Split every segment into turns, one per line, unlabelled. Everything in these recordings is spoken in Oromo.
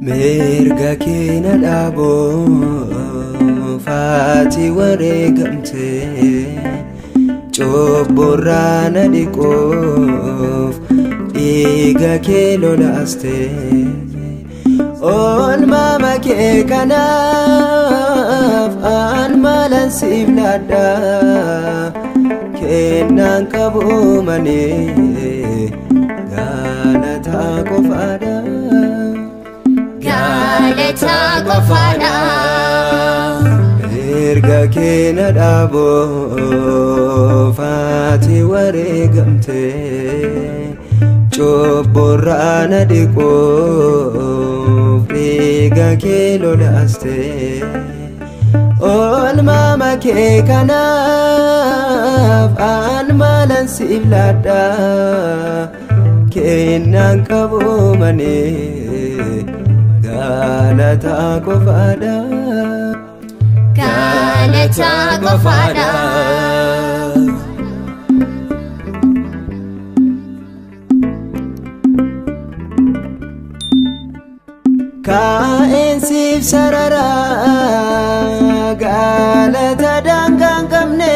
Mirga keena dhaaboo faati wareegamte cobborraana dhiqoof dhiiga kee lolaaste oolmaa kee kanaaf aan maalan siif laadha kennaan qabu malee galataa qofaadha.
Galata qofaadha.
Mirga keena dhaaboo faati wareegamte cobborraana dhiqoof dhiiga kee lolaaste oolmaa kee kanaaf aan maalan siif laadha kennaan qabu malee galata qofaadha.
Galata qofaadha.
Kaa'een siif sarara galata daangaa hin qabne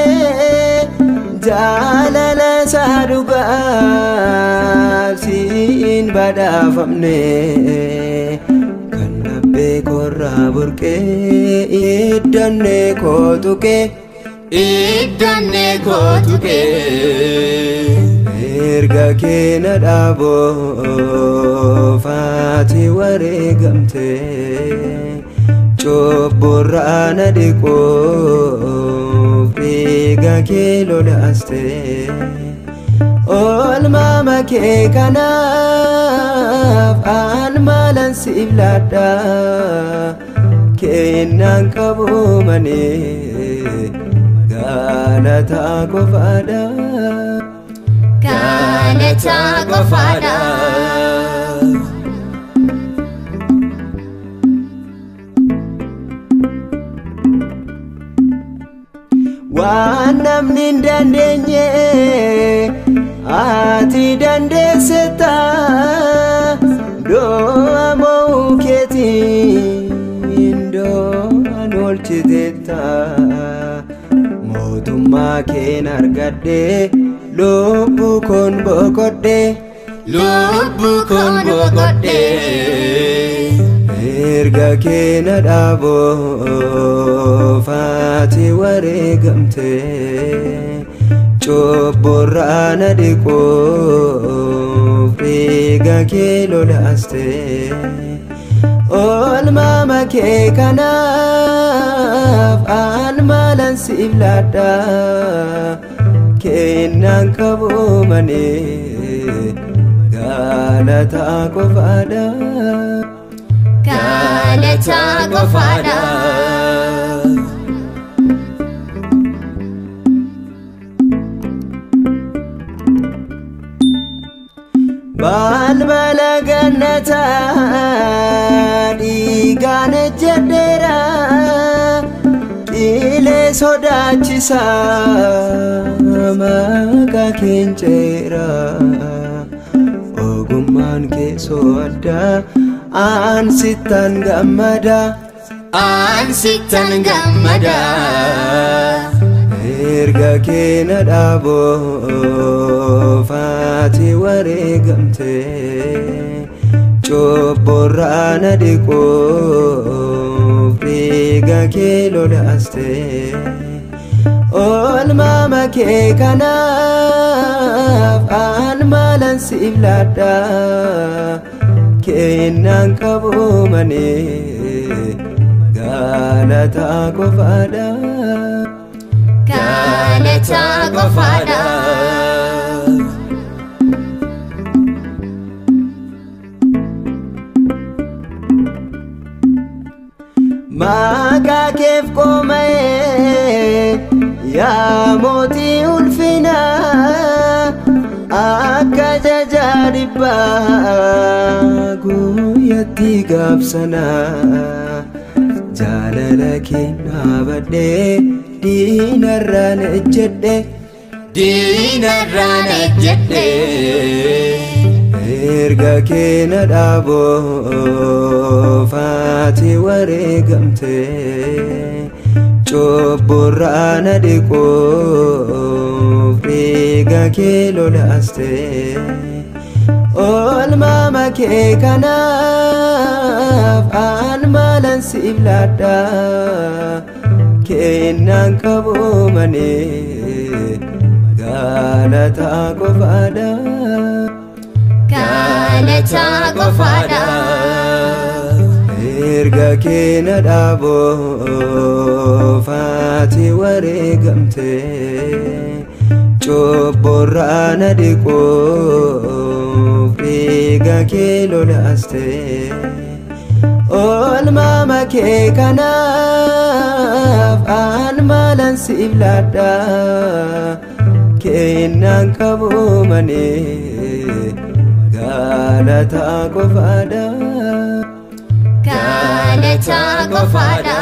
jaalala isaa dhugaaf siin badhaafamne kan dhabbee korraa burqee iddannee kootuqee mirga keena dhaaboo faati wareegamte cobborraana dhiqoof dhiiga kee lolaaste oolmaa kee kanaaf aan maalan siif laadha kennaan qabu malee galata qofaadha.
Galata qofaadha.
Waan namni hin dandeenye ati dandeessita do'a mo'uu keetiin do'an oolchiteetta mootummaa keen argadhe lubbuu koon boqodhe mirga keena dhaaboo faati wareegamte cobborraana dhiqoof dhiiga kee lolaaste oolmaa kee kanaaf aan maalan siif laadha kennaan qabu malee galata qofaadha.
Galata qofaadha.
Balbala gannataa dhiigaan ejjedheera dhiilee sodaachisaa maqaa keenceera ogummaan kee sooddaa aan sittan gammada mirga keena dhaaboo faati wareegamte cobborraana dhiqoof dhiiga kee lolaaste oolmaa kee kanaaf aan maalan siif laadha kennaan qabu malee galata qofaadha.
Galata qofaadha.
Maqaa keef qooma'ee yaa mootii ulfinaa akka jajaa dhibbaa guyyatti gaabsanaa jaalala kennaa badhee diinarraan ejjedhe mirga keena dhaaboof ati wareegamte cubburraa na dhiquuf dhiiga kee lolaaste oolmaa kee kanaaf an maalan siif laadha kennaan qabu malee galataa qofaadha
galataa qofaadha
mirga keena dhaaboof ati wareegamte cubburraa na dhiquuf dhiiga kee lolaaste oolmaa kee kanaaf an maalan siif laadha kennaan qabu malee galataa qofaadha
galataa qofaadha